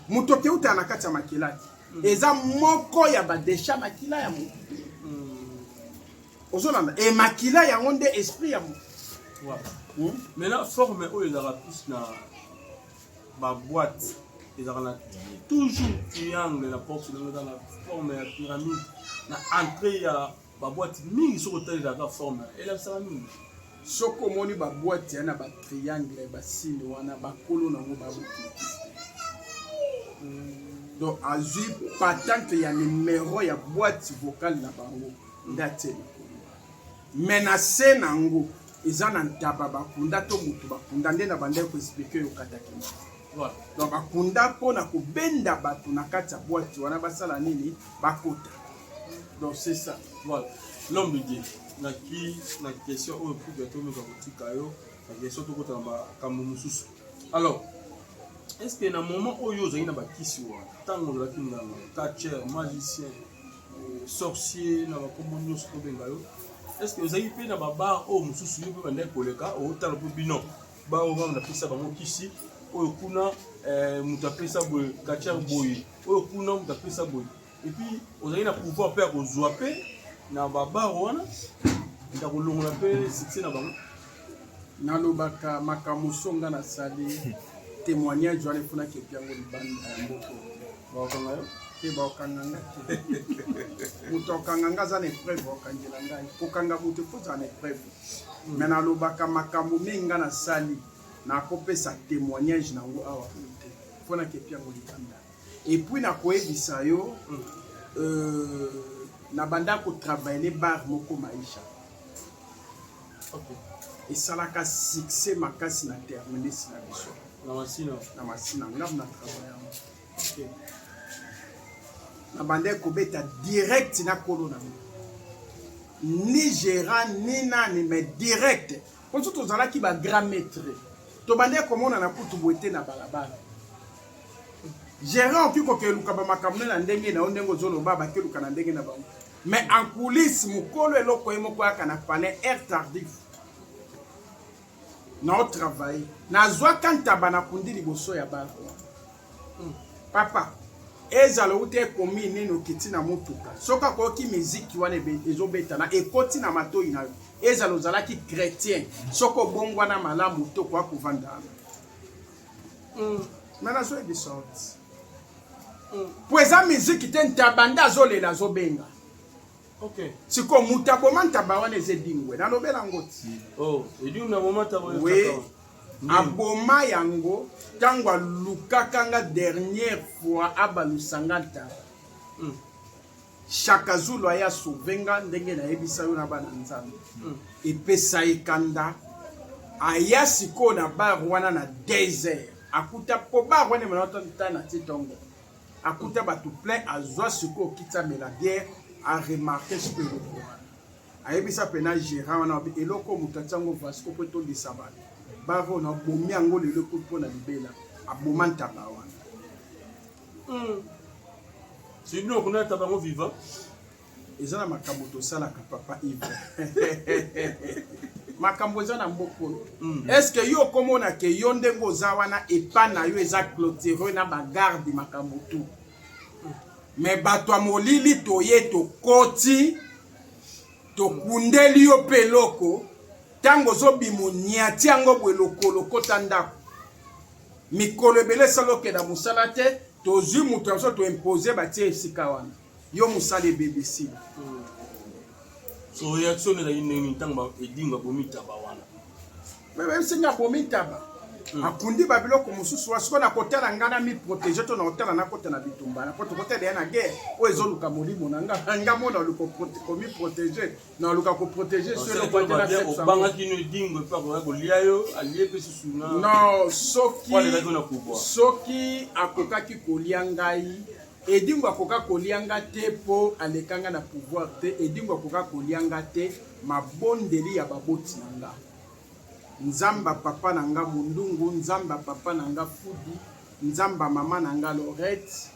motoke eutala na kati ya makila eza moko ya badesha makila ya moto ozolanda e makila yango nde esprit ya moto maintenant forme oyo ezalaka plus na baboîte toujours triangle la porte dans la forme de pyramide na entrée ya ba boîte mingi sur hôtel la forme et là ça mingi soko moni ba boîte yana ba triangle ba signe wana ba kolo nango ba donc azui patente ya numéro ya boîte vocale na bango ndate mais na se nango eza na ntaba bakunda to mutu bakunda nde na bande ko expliquer yo kataki voilà donc bakunda pona ko benda batu na kati ya boîte wana basala nini bakota donc c'est ça voilà l'homme de Dieu na question au plus de tout nous botika yo na question to kota ba kambo mususu alors est-ce que na moment où yo zaki na bakisi wa tango la kinga catcheur magicien sorcier na ba komonyo so benga yo est-ce que vous avez fait dans ma barre au mususu yo bande koleka au talo bino ba o va na pesa bango kisi o kuna mutapesa boy catcheur boy o kuna mutapesa boy et puis vous avez na pouvoir faire ko zoape na ba barre wana nda ko longola pe succès na bango na lobaka makamusonga na sali témoignage wana funa ke piango libanda mboko ba kanga yo ke ba kanga muto kanga za na preuve okangela ngai kokanga muto fuza na preuve mais na lobaka makambo minga na sali na kopesa témoignage na ngo awa funa ke piango libanda et puis na koebisa yo na banda ko travailler bar moko maisha OK et salaka succès makasi na terminer sina biso na masina ngam na travail OK na bande ko beta direct na kolo na ni gérant ni nani mais direct pour tout ozala ki ba grand maître to bande ko mona na kutu boete na balabala gérant ki ko keluka ba makamune na ndenge na ondengo zolo baba keluka na ndenge na bango mais en coulisses mukolo eloko emoko aka na palais air tardif na travail na zwa kanta bana kundi liboso ya bala papa ezalo ute komi nino kiti na mutuka soka ko ki musique wana ezobeta na ekoti na matoi na ezalo zalaki chrétien soko bongwa na malamu to kwa kuvanda na zo de sorte poeza musique ten tabanda zolela zobenga OK siko mutaboma ntaba wana ezedingwe na lobela ngoti oh edingu na moment tabo oui aboma yango tango lukakanga dernière fois abalusanga ntaba Chaka Zulu aya souvenga ndenge na yebisa yo na bana nzambe epesa ekanda aya siko na bar wana na désert akuta po bar wana mona tana titongo akuta batu plein azwa siko kitsa mela bière a remarqué ce que le ayebisa pena gérant wana eloko mutatsango Vasco poto de sabat baro na bomi yango lelo ko na libela aboma ntaba wana c'est nous qu'on a tabango vivant ezana makambo to sala ka papa Yves makambo ezana mboko est-ce que yo komona ke yo ndengo za wana epana yo eza clôturé na ba garde makambo tout mais bato molili toye to koti to kundeli yo peloko tango zo bimunia tiango bweloko lokota ndako mikolo ebele saloke da musala te to zu mutu aso to imposer batie esika wana yo musala BBC so réaction na yini ntango edinga bomita ba wana même singa bomita ba akundi babiloko mususu wasiko na kotela ngana mi protéger to na hôtel na kota na bitumba na poto kotela na guerre o ezoluka molimo na nga mona luko mi protéger na luka ko protéger sur le point de la sexe banga kino dingo pa ko liayo alié pe susuna non soki akokaki kolia ngai edingo akoka kolianga te po alekanga na pouvoir te edingo akoka kolianga te mabondeli ya baboti nanga nzamba papa nanga mundungu nzamba papa nanga fudi nzamba mama nanga Lorette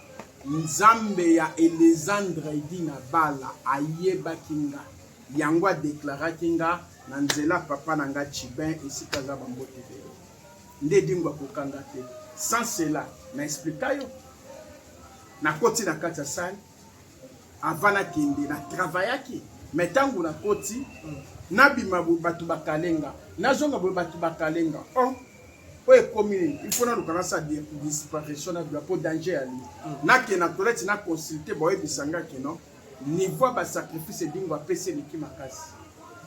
nzambe ya Elisandre Edina bala ayeba kinga yango déclara kinga na nzela papa nanga Chibin esika za bambote belo nde dingwa kokanga te sans cela na explica yo na koti na kati ya sali avana kende na travaillaki mais tangu na koti nabima batu bakalenga nazonga batu bakalenga oh oyo ekomi il faut naluka nasa disparition na bilo po danger ali nakena toilette na consulter boyebisanga keno niveau basacrifice edingo apesi eleki makasi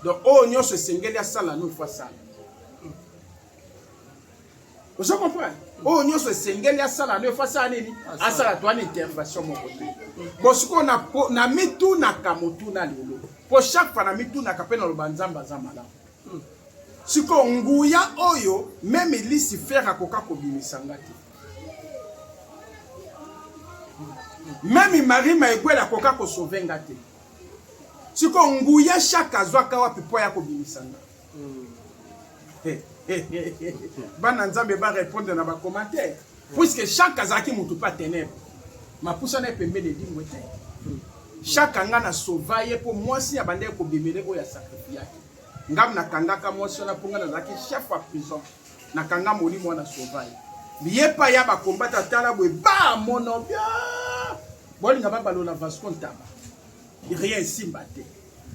donc oyo nyonso esengeli asala no fois sala ozo comprendre oyo nyonso esengeli asala no fois sala nini asala to ana intervention moko te bon sikoyo na mitunaka motuna lelo po chaque fois na mitunaka mpe na loba nzambe aza malamu sikoyo nguya oyo meme Lucifer akoka kobimisanga te meme Marie Maigwela akoka kosovenga te sikoyo nguya chaque azwaka wapi po ya kobimisanga bana nzambe ba répondre na ba commentaire puisque chaque azaki mutu pa ténèbre mapusa na pembele dingwe te chaque anga na sauvaye po mwasi ya bande ko bimele oya sacrifice ngam na kangaka mwasi na ponga na zaki chef wa prison na kanga molimo na sauvaye liyepa ya ba combattre tala bwe ba mono bia bolinga ba balona Vasco Ntaba rien simba te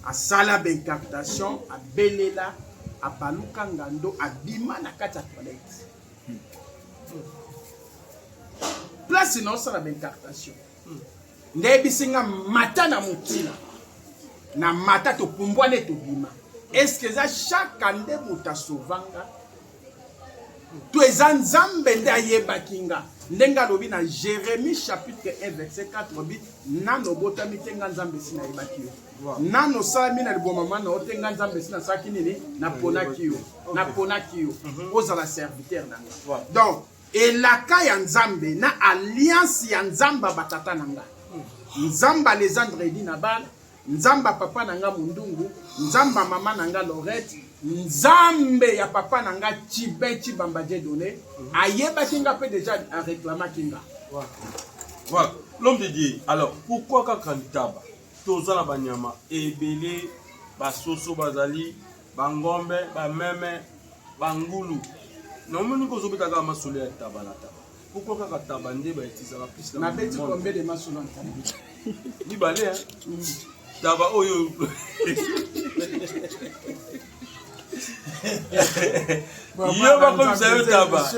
asala bencartation abelela abaluka ngando abima na kati ya toilette place non ça la bencartation ndebisinga mata na mutila na mata to pumbwane to bima est-ce que ça chaque ande muta sovanga to ezanzambe nda yebakinga ndenga lobi na Jérémie chapitre 1 verset 4 bi nano botami tenga nzambe sina yebakio nano salami na liboma mana otenga nzambe sina saki nini na ponakio na ponakio ozala serviteur nanga donc elaka ya nzambe na alliance ya nzamba batata nanga nzamba Alexandre Edi na bala nzamba papa nanga Mundungu nzamba mama nanga Lorette nzambe ya papa nanga Chibechi Bambadje donné ayeba kinga peut déjà à réclamer kinga voilà l'homme de Dieu alors pourquoi kaka Ntaba tozala banyama ebele basoso bazali bangombe bameme bangulu nomoni ko zobeta ka masolo ya Ntaba na Ntaba pourquoi kaka Ntaba nde ba etisa la plus na beti combien de masolo en Ntaba ni balé hein Ntaba oyo yo ba comme ça yo Ntaba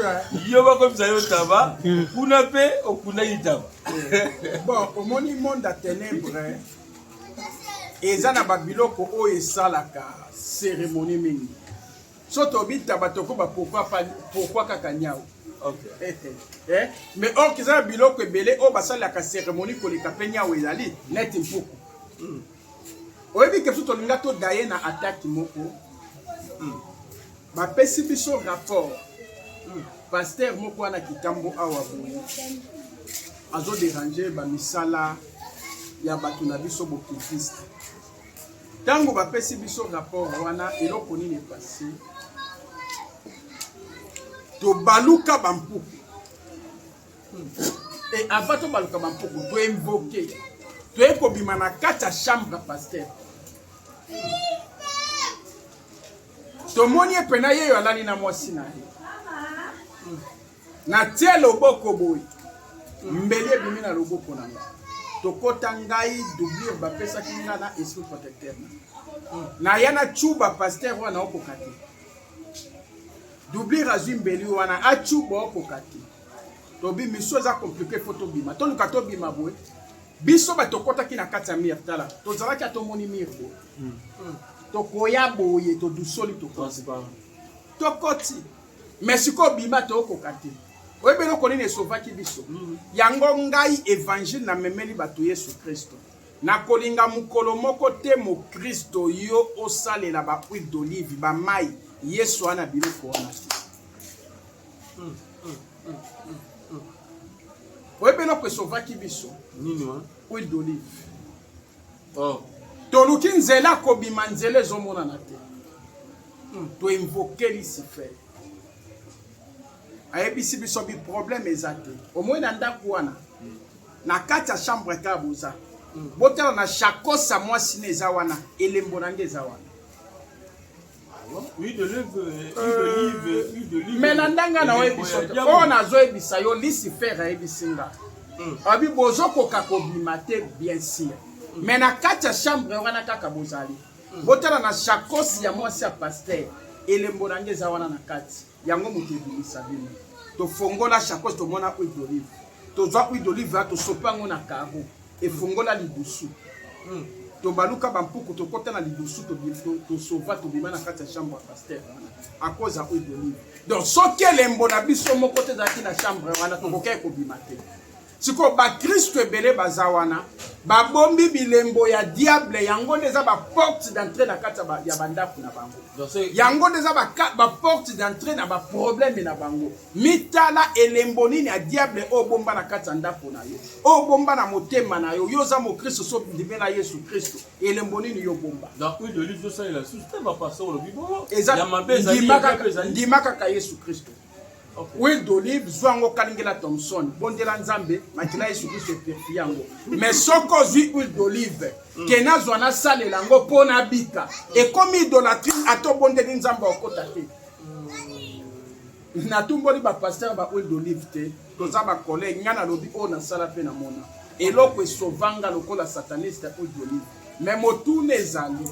yo ba comme ça yo Ntaba kuna pe okuna Ntaba bon au moni monde à ténèbres ezana babiloko oyo esalaka cérémonie mingi soto bita batoko ba pourquoi kaka nyao okay mais or kizana biloko ebele o basalaka cérémonie koleka pe nyao ezali net mpuku oyebi ke soto linga to daye na attaque moko bapesi biso rapport pasteur moko wana kitambo awa boye azo déranger bamisala ya bato na biso bokitiste tango bapesi biso rapport wana eloko nini passé to baluka bampuku et avant to baluka bampuku to invoquer to ekobima na kati ya chambre pasteur tomoni epena yeyo alali na mwasi na ye na tie loboko boye mbeli ebimi na loboko na nga tokota ngai doublure bapesaki nga na esprit protecteur na ya na chuba pasteur wana okoka te doublure azwi mbeli wana achuba okoka te tobi miso eza compliqué fo tobima toluka tobima boye biso batokotaki na kati ya mire tala tozalaki atomoni mire boye tokoya boye todusoli tokoti mais sikoyo bima tokoka te oyebeli oko nini esovaki biso yango ngai évangile na memeli bato Yesu Kristo nakolinga mokolo moko te mokristo yo osalela ba huile d'olive bamai Yesu wana biloko wana oyebeli oko esovaki biso nini wa huile d'olive toluki nzela kobima nzela ezomonana te toinvoke Lucifer ayebisi biso bi problème eza te omoi na ndako wana na kati ya chambre ka boza botala na chakosa mwasi ne eza wana elembo nange eza wana huile d'olive mais na ndanga na oyebiso te oyo nazoyebisa yo Lucifer ayebisi nga abi bozokoka kobima te bien sûr mais na kati ya chambre wana kaka bozali botala na chakosi ya mwasi ya pasteur elembo na nge eza wana na kati yango moto ebimisa bino tofongola chakos tomona huile d'olive tozwa huile d'olive tosopa yango na karo efongola libusu tobaluka bampuku tokota na libusu tosova tobima na kati ya chambre ya paster à cause ya huile d'olive donc soki elembo na biso moko te ezalaki na chambre wana tokokai kobima te sikoyo bakristo ebele baza wana babombi bilembo ya diable yango nde eza baporte d'entrée na kati ya bandako na bango yango nde eza baporte d'entrée na baproblème na bango mitala elembo nini ya diable oyo bomba na kati ya ndako na yo oyo bomba na motema na yo yo oza mokristo so ndime na yesu kristo elembo nini yo bomba ndima kaka yesu kristo huile d'olive zwango kalingela Thomson bondela nzambe makila Yesu Kristo eperfi yango mais soko zwi huile d'olive kena zwana salela ngo pona bika ekomi idolâtrie ato bondeli nzambe okota te na tumboli ba pasteur ba huile d'olive te toza ba collègue ngana lobi o na sala pe na mona eloko esovanga lokola sataniste huile d'olive mais motune ezali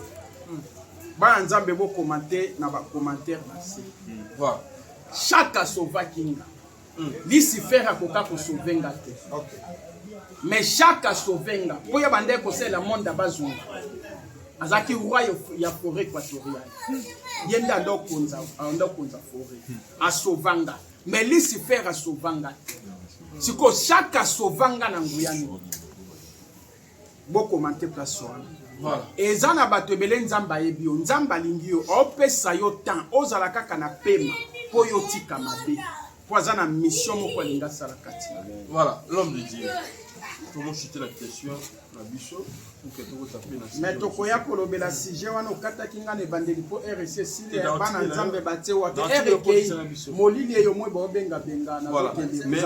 ba nzambe bo commenter na ba commentaire na se voilà. Chaque sauva kinga. Lucifer a koka ko sauvenga te. Okay. Mais chaque sauvenga, pour y bande ko c'est le monde d'abazunga. Azaki roi ya forêt équatoriale. Yenda ndo konza forêt. A sauvanga. Mais Lucifer a sauvanga te. Siko chaque sauvanga na nguyani. Bo commenter place wana. Voilà. Eza na bato ebele nzamba yebi yo nzamba lingi yo opesa yo temps ozala kaka na pema po yo tika mabe po aza na mission moko alinga sala kati. Voilà, l'homme de Dieu. Comment chuter la question na biso pour que tout taper na. Mais tokoya kolobela sujet wana okataki nga ne bandeli po RC sile ya bana nzambe batie wa RK molili yo mwe bo benga benga na kokende. Mais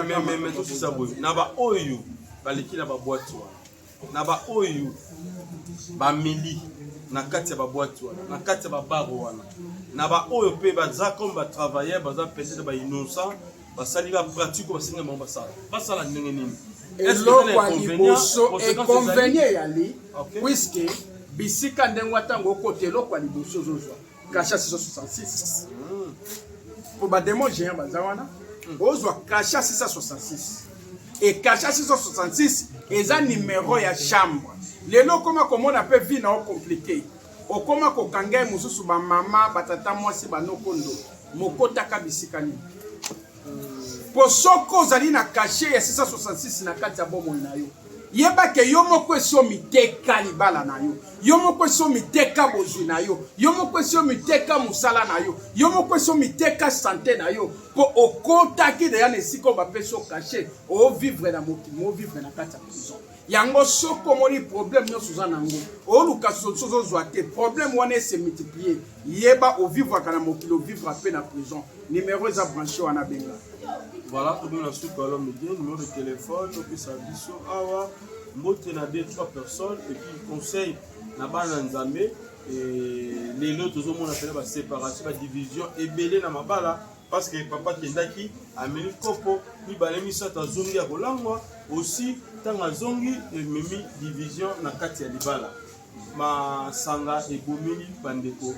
tout ça boy. Na ba oyo baleki na ba boîte wana. Na ba oyo ba mili na kati ya ba boîte wana na kati ya ba bar wana na ba oyo pe baza comme ba travailleurs baza peut-être ba innocent basali ba pratique basinga mo basala ndenge nini eloko aliboso inconvénient yali puisque bisika ndengo tango kote eloko aliboso zozwa kasha 666 pour ba démon géant baza wana ozwa kasha 666 et kasha 666 eza numéro ya chambre lelo koma komona pe vie na compliqué okoma ko kanga mususu ba mama batata mwasi banokondo mokotaka bisika ni po soko zali na caché ya 666 na kati ya bomo na yo yeba ke yo moko eso miteka libala na yo yo moko eso miteka bozwi na yo yo moko eso miteka musala na yo yo moko eso miteka santé na yo po okotaki de ya nesiko ba peso caché o vivre na mokili mo vivre na kati ya prison yango soko moni problème nyonso za nango o luka sozo zwa te problème wana se multiplier yeba o vivre kana mokili o vivre pe na prison numéro za branché wana benga. Voilà, tout le monde a su par l'homme de Dieu, numéro de téléphone, puis ça biso awa mbote na 2-3 personnes et puis conseil na bana nzambe et les autres au monde appelé la séparation, la division et belé na mabala parce que papa kendaki ameli kopo ni balemi sata zongi ya kolangwa aussi tanga zongi et memi division na kati ya libala ma sanga et bomeli bandeko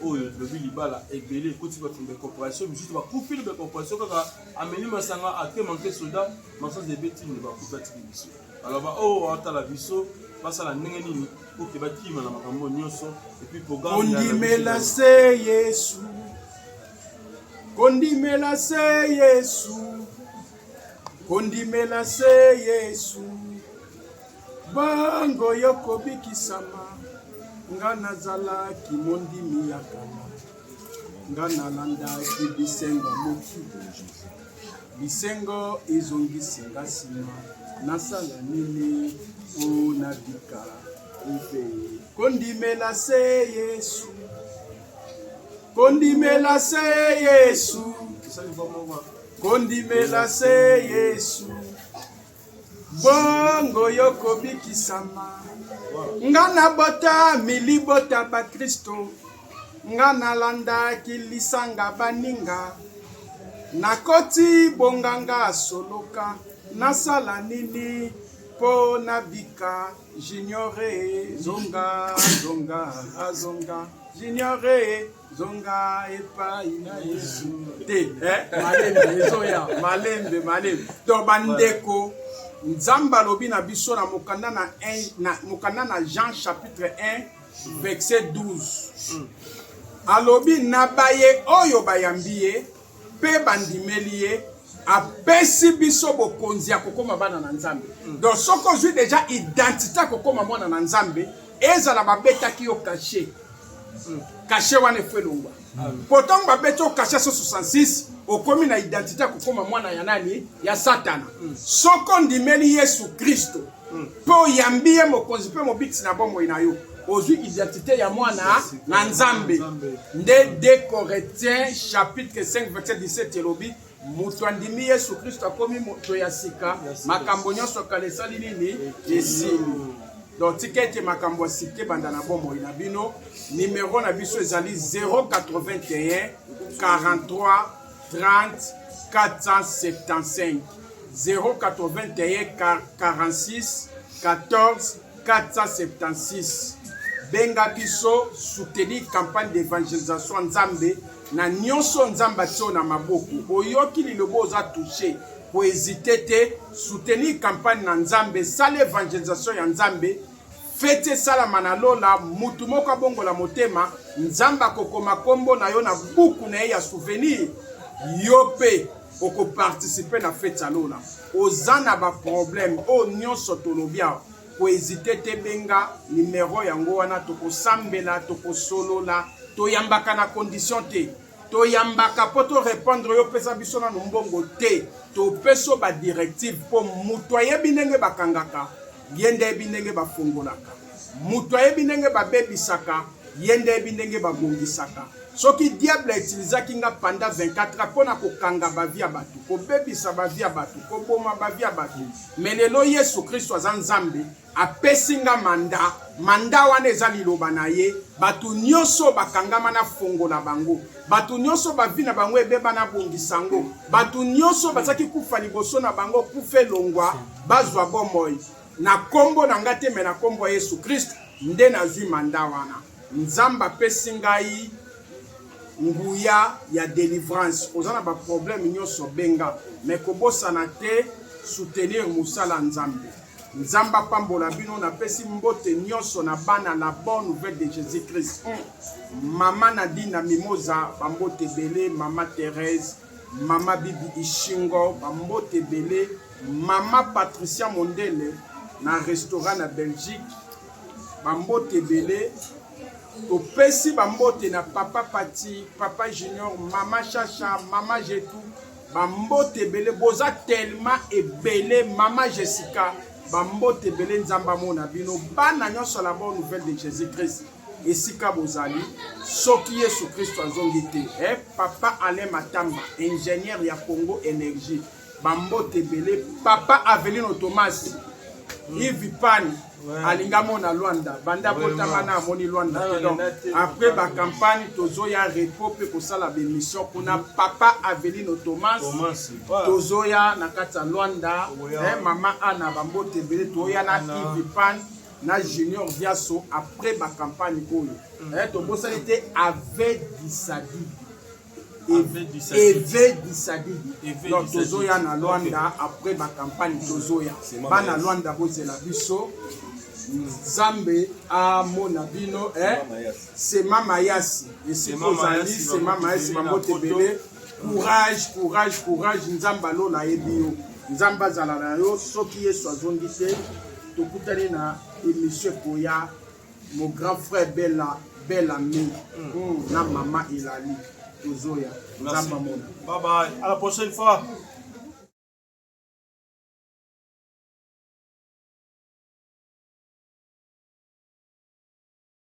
oyo lobi libala ebele kuti ba tumbe corporation bisu ba couper de corporation kaka ameli masanga ake manquer soldat masanga de beti ne ba couper biso alors ba oh ata la biso basa la ndenge nini pour que ba kima na makambo nyonso et puis programme kondimela se Yesu kondimela se Yesu kondimela se Yesu bango yoko bikisama ngana zala kimondimi ya kala ngana landa kibisengo moki bisengo ezongisinga sima nasala nini ona bika ife kondimela se Yesu kondimela se Yesu kondimela se Yesu bongo yoko bikisama ngana bota milibota ba Kristo ngana landa kilisanga baninga nakoti bonganga soloka nasala nini po nabika j'ignore zonga zonga azonga j'ignore zonga epai na Yesu te malembe ezoya malembe donc bandeko nzamba lobi na biso na mokanda na Jean chapitre 1 verset 12 alobi na baye oyo bayambi ye pe bandimeli ye apesi biso bokonzi ya kokoma bana na nzambe donc soko ozwi déjà identité ya kokoma mwana na nzambe ezala babetaki yo caché caché wana efo elongwa pourtant babeti yo caché 166 okomi na identité ya kokoma mwana ya nani ya satana soko ndimeli Yesu Kristo mpe oyambi ye mokonzi mpe mobikisi na bomoi na yo ozwi identité ya mwana na nzambe nde 2 Corinthiens chapitre 5 verset 17 elobi moto andimi Yesu Kristo akomi moto ya sika makambo nyonso kala esali nini esili donc tika ete makambo ya sika banda na bomoi na bino numéro na biso ezali 081 43 30 475 081 46 14 476 benga biso soutenir campagne d'évangélisation nzambe na nyonso nzambe atio na maboko oyoki lilobo oza touché po hésiter te soutenir campagne na nzambe sala évangélisation ya nzambe fete salama na lola mutu moko abongola motema nzambe akokoma kombo na yo na buku na ye ya souvenir yo pe okoparticipe na fete ya lola oza na baproblème oyo nyonso tolobi awa po hésiter te benga numéro yango wana tokosambela tokosolola toyambaka na condition te toyambaka po to répondre yo pesa biso na mbongo te topeso ba directive po mutu ayebi ndenge bakangaka yende yebi ndenge bafungolaka mutu ayebi ndenge babebisaka yende yebi ndenge babongisaka soki diable utilisaki nga pendant 24 ans pona kokanga bavi ya bato kobebisa bavi ya bato koboma bavi ya bato mais lelo Yesu Kristo aza nzambe apesi nga manda wana eza liloba na ye bato nyonso bakangama na fongola bango bato nyonso bavi na bango ebeba na bongisango bato nyonso bazaki kufa liboso na bango kufa elongwa bazwa bomoi na kombo na nga te me na kombo ya Yesu Kristo nde nazwi manda wana nzambe apesi ngai nguya ya délivrance ozana ba problème nyonso benga mais kobosana te soutenir musala nzambe nzamba pambola bino na pesi mbote nyonso na bana la bonne nouvelle de Jésus-Christ mama Nadine Mimoza bambote belé mama Thérèse mama Bibi Ishingo bambote belé mama Patricia Mondele na restaurant na Belgique bambote belé topesi bambote na papa Pati papa Junior mama Chacha mama Jetou bambote belé boza tellement ebelé mama Jessica bambote belé nzamba mona bino bana nyonso la bonne nouvelle de Jésus-Christ esika bozali soki Yesu Kristo azongi te papa Alain Matamba ingénieur ya Congo Énergie bambote belé papa Avelino Thomas Yves Pani alinga mona Luanda banda potama na moni Luanda donc après ba campagne tozoya repos pe kosala be mission kuna papa Avelino Thomas tozoya na kata Luanda mama Ana bambote belé toya na Yves Pani na Junior Viasso après ba campagne koyo to bosa était avec Disadi Eve Disadi donc tozoya na Luanda après ba campagne tozoya bana Luanda bozela biso Nzambe a mona bino c'est mama yasi et si kozali c'est mama yasi bambote belé courage nzamba lola yebio nzamba zala na yo soki Yesu azongi te tokutani na émission koya mon grand frère belle ami na maman Ilali tozoya nzamba mona bye bye à la prochaine fois.